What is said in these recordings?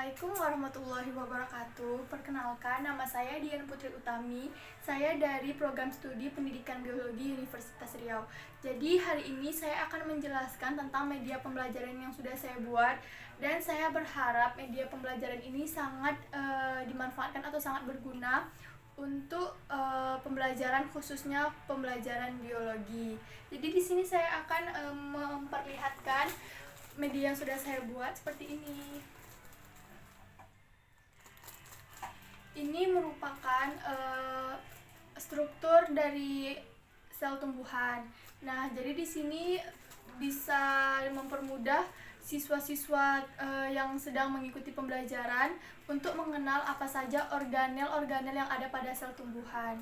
Assalamualaikum warahmatullahi wabarakatuh. Perkenalkan, nama saya Dian Putri Utami. Saya dari program studi pendidikan biologi Universitas Riau. Jadi hari ini saya akan menjelaskan tentang media pembelajaran yang sudah saya buat, dan saya berharap media pembelajaran ini sangat dimanfaatkan atau sangat berguna untuk pembelajaran, khususnya pembelajaran biologi. Jadi di sini saya akan memperlihatkan media yang sudah saya buat seperti ini. Ini merupakan struktur dari sel tumbuhan. Nah, jadi di sini bisa mempermudah siswa-siswa yang sedang mengikuti pembelajaran untuk mengenal apa saja organel-organel yang ada pada sel tumbuhan.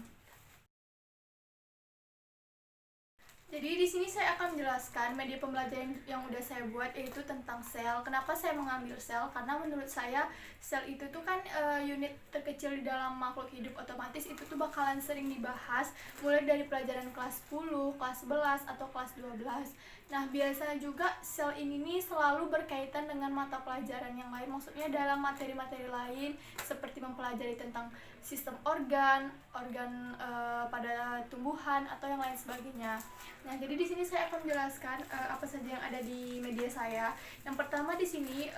Jadi di sini saya akan menjelaskan media pembelajaran yang udah saya buat, yaitu tentang sel. Kenapa saya mengambil sel? Karena menurut saya sel itu tuh kan unit terkecil di dalam makhluk hidup, otomatis itu tuh bakalan sering dibahas mulai dari pelajaran kelas 10, kelas 11 atau kelas 12. Nah, biasanya juga sel ini nih selalu berkaitan dengan mata pelajaran yang lain. Maksudnya dalam materi-materi lain seperti mempelajari tentang sistem organ pada tumbuhan atau yang lain sebagainya. Nah, jadi di sini saya akan menjelaskan apa saja yang ada di media saya. Yang pertama di sini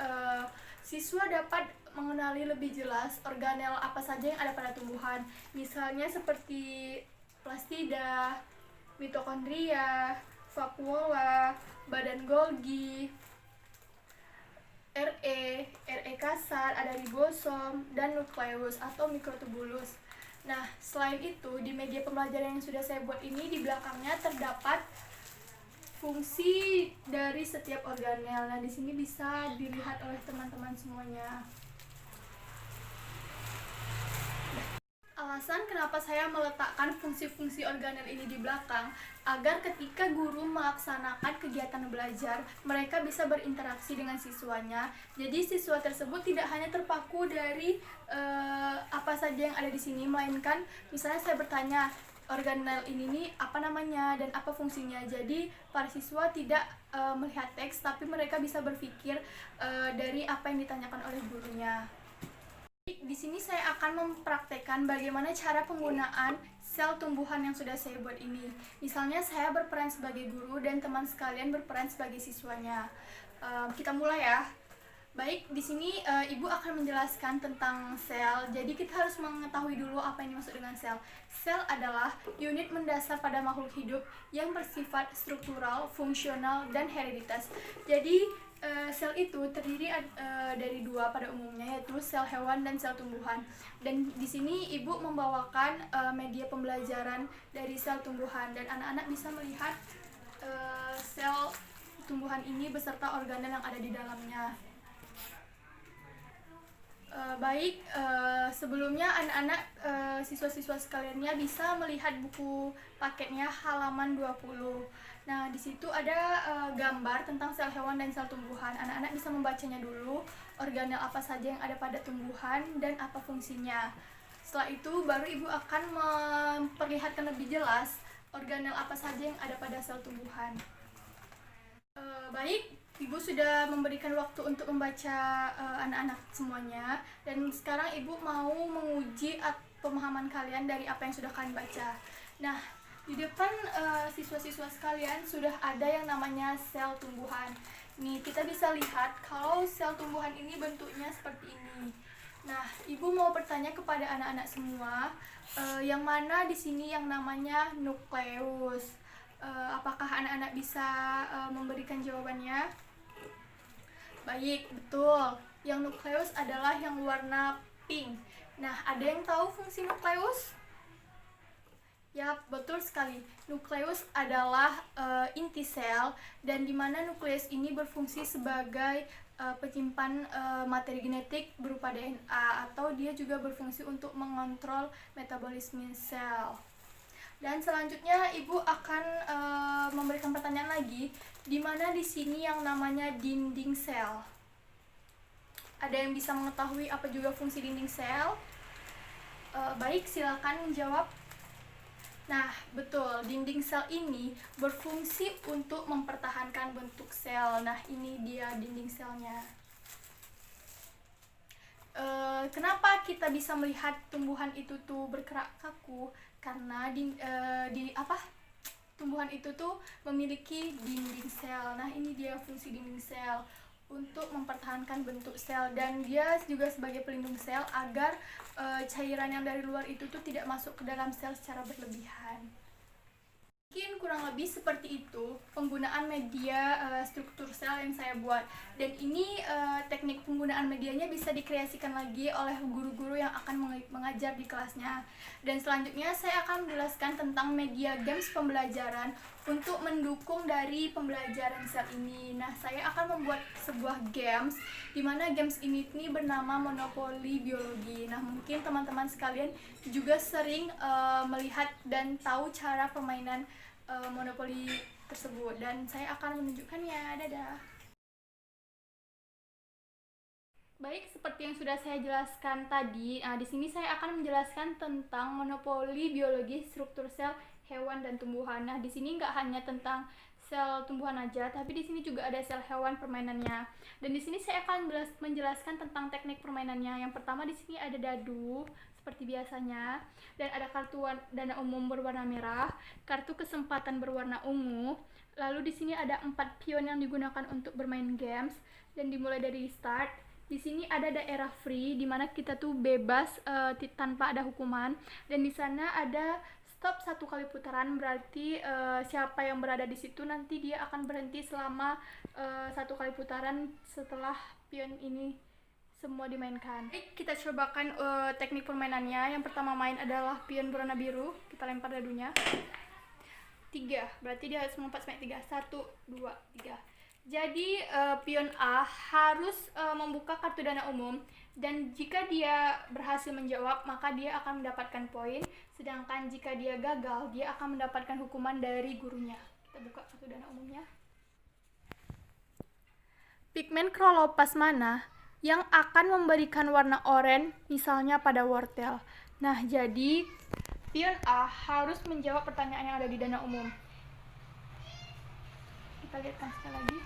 siswa dapat mengenali lebih jelas organel apa saja yang ada pada tumbuhan. Misalnya seperti plastida, mitokondria, vakuola, badan Golgi, RE kasar, ada ribosom, dan nukleus atau mikrotubulus. Nah, selain itu, di media pembelajaran yang sudah saya buat ini, di belakangnya terdapat fungsi dari setiap organel. Nah, di sini bisa dilihat oleh teman-teman semuanya. Alasan kenapa saya meletakkan fungsi-fungsi organel ini di belakang, agar ketika guru melaksanakan kegiatan belajar, mereka bisa berinteraksi dengan siswanya. Jadi siswa tersebut tidak hanya terpaku dari apa saja yang ada di sini, melainkan misalnya saya bertanya, organel ini nih apa namanya dan apa fungsinya. Jadi para siswa tidak melihat teks, tapi mereka bisa berpikir dari apa yang ditanyakan oleh gurunya. Di sini saya akan mempraktekkan bagaimana cara penggunaan sel tumbuhan yang sudah saya buat ini. Misalnya saya berperan sebagai guru dan teman sekalian berperan sebagai siswanya. Kita mulai ya. Baik, di sini Ibu akan menjelaskan tentang sel. Jadi kita harus mengetahui dulu apa yang dimaksud dengan sel. Sel adalah unit mendasar pada makhluk hidup yang bersifat struktural, fungsional, dan hereditas. Jadi sel itu terdiri dari dua pada umumnya, yaitu sel hewan dan sel tumbuhan. Dan di sini Ibu membawakan media pembelajaran dari sel tumbuhan, dan anak-anak bisa melihat sel tumbuhan ini beserta organel yang ada di dalamnya. Baik, sebelumnya anak-anak siswa-siswa sekaliannya bisa melihat buku paketnya halaman 20. Nah, di situ ada gambar tentang sel hewan dan sel tumbuhan. Anak-anak bisa membacanya dulu, organel apa saja yang ada pada tumbuhan dan apa fungsinya. Setelah itu baru Ibu akan memperlihatkan lebih jelas organel apa saja yang ada pada sel tumbuhan. Baik, Ibu sudah memberikan waktu untuk membaca anak-anak semuanya, dan sekarang Ibu mau menguji pemahaman kalian dari apa yang sudah kalian baca. Nah, di depan siswa-siswa sekalian sudah ada yang namanya sel tumbuhan. Nih, kita bisa lihat kalau sel tumbuhan ini bentuknya seperti ini. Nah, Ibu mau bertanya kepada anak-anak semua, yang mana di sini yang namanya nukleus? Apakah anak-anak bisa memberikan jawabannya? Baik, betul. Yang nukleus adalah yang warna pink. Nah, ada yang tahu fungsi nukleus? Yap, betul sekali. Nukleus adalah inti sel, dan di mana nukleus ini berfungsi sebagai penyimpan materi genetik berupa DNA, atau dia juga berfungsi untuk mengontrol metabolisme sel. Dan selanjutnya Ibu akan memberikan pertanyaan lagi, di mana di sini yang namanya dinding sel. Ada yang bisa mengetahui apa juga fungsi dinding sel? Baik, silakan menjawab. Nah, betul, dinding sel ini berfungsi untuk mempertahankan bentuk sel. Nah, ini dia dinding selnya. kenapa kita bisa melihat tumbuhan itu tuh bergerak kaku? Karena tumbuhan itu tuh memiliki dinding sel. Nah, ini dia fungsi dinding sel untuk mempertahankan bentuk sel, dan dia juga sebagai pelindung sel agar cairan yang dari luar itu tuh tidak masuk ke dalam sel secara berlebihan. Mungkin kurang lebih seperti itu penggunaan media struktur sel yang saya buat, dan ini teknik penggunaan medianya bisa dikreasikan lagi oleh guru-guru yang akan mengajar di kelasnya. Dan selanjutnya saya akan menjelaskan tentang media games pembelajaran untuk mendukung dari pembelajaran sel ini. Nah, saya akan membuat sebuah games di mana games ini bernama Monopoli Biologi. Nah, mungkin teman-teman sekalian juga sering melihat dan tahu cara permainan monopoli tersebut, dan saya akan menunjukkannya. Dadah. Baik, seperti yang sudah saya jelaskan tadi, di sini saya akan menjelaskan tentang monopoli biologi struktur sel hewan dan tumbuhan. Nah, di sini nggak hanya tentang sel tumbuhan aja, tapi di sini juga ada sel hewan permainannya. Dan di sini saya akan menjelaskan tentang teknik permainannya. Yang pertama, di sini ada dadu seperti biasanya, dan ada kartu dana umum berwarna merah, kartu kesempatan berwarna ungu. Lalu di sini ada 4 pion yang digunakan untuk bermain games, dan dimulai dari start. Di sini ada daerah free, di mana kita tuh bebas tanpa ada hukuman, dan di sana ada stop 1 kali putaran, berarti siapa yang berada di situ nanti dia akan berhenti selama 1 kali putaran setelah pion ini semua dimainkan. Baik, kita cobakan teknik permainannya. Yang pertama main adalah pion berwarna biru, kita lempar dadunya 3, berarti dia harus melompat sampai 3. 1, 2, 3. Jadi pion A harus membuka kartu dana umum, dan jika dia berhasil menjawab maka dia akan mendapatkan poin, sedangkan jika dia gagal dia akan mendapatkan hukuman dari gurunya. Kita buka kartu dana umumnya. Pigmen Chrolopas mana yang akan memberikan warna oranye misalnya pada wortel? Nah, jadi pion A harus menjawab pertanyaan yang ada di dana umum. Kita lihatkan sekali lagi.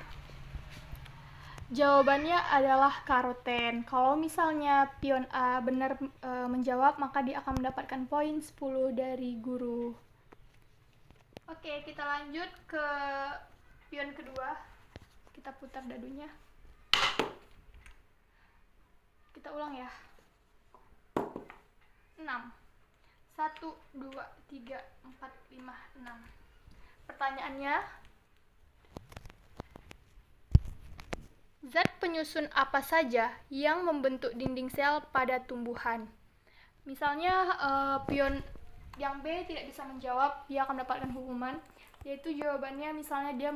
Jawabannya adalah karoten. Kalau misalnya pion A benar menjawab, maka dia akan mendapatkan poin 10 dari guru. Oke, kita lanjut ke pion kedua. Kita putar dadunya. Kita ulang ya. 6. 1, 2, 3, 4, 5, 6. Pertanyaannya, zat penyusun apa saja yang membentuk dinding sel pada tumbuhan? Misalnya pion yang B tidak bisa menjawab, dia akan mendapatkan hukuman, yaitu jawabannya misalnya dia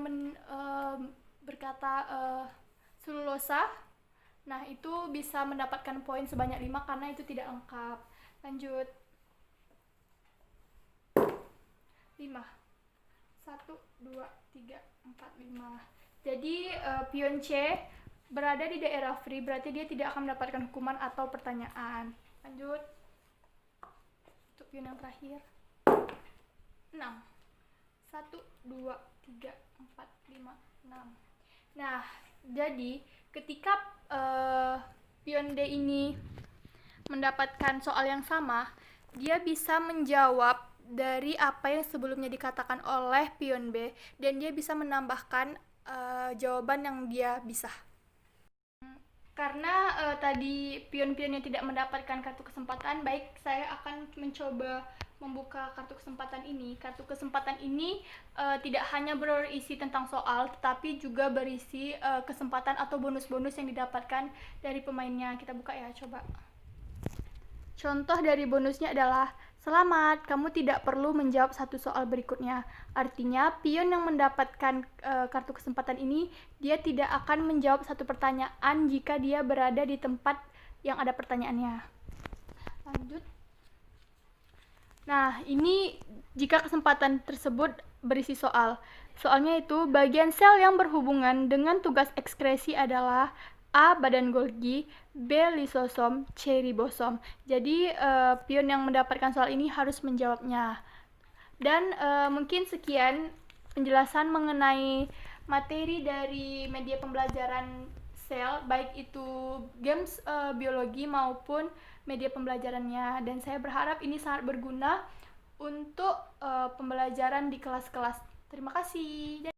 berkata selulosa. Nah, itu bisa mendapatkan poin sebanyak 5 karena itu tidak lengkap. Lanjut. 5. 1, 2, 3, 4, 5. Jadi pion C berada di daerah free, berarti dia tidak akan mendapatkan hukuman atau pertanyaan. Lanjut. Untuk pion yang terakhir. 6. 1, 2, 3, 4, 5, 6. Nah, jadi ketika pion D ini mendapatkan soal yang sama, dia bisa menjawab dari apa yang sebelumnya dikatakan oleh pion B, dan dia bisa menambahkan jawaban yang dia bisa. Karena tadi pion-pionnya tidak mendapatkan kartu kesempatan, baik saya akan mencoba membuka kartu kesempatan ini. Kartu kesempatan ini tidak hanya berisi tentang soal, tetapi juga berisi kesempatan atau bonus-bonus yang didapatkan dari pemainnya. Kita buka ya, coba. Contoh dari bonusnya adalah, selamat, kamu tidak perlu menjawab satu soal berikutnya. Artinya, pion yang mendapatkan kartu kesempatan ini, dia tidak akan menjawab satu pertanyaan jika dia berada di tempat yang ada pertanyaannya. Lanjut. Nah, ini jika kesempatan tersebut berisi soal. Soalnya itu, bagian sel yang berhubungan dengan tugas ekskresi adalah A. Badan Golgi, B. Lisosom, C. Ribosom. Jadi pion yang mendapatkan soal ini harus menjawabnya. Dan mungkin sekian penjelasan mengenai materi dari media pembelajaran Excel, baik itu games biologi maupun media pembelajarannya, dan saya berharap ini sangat berguna untuk pembelajaran di kelas-kelas. Terima kasih.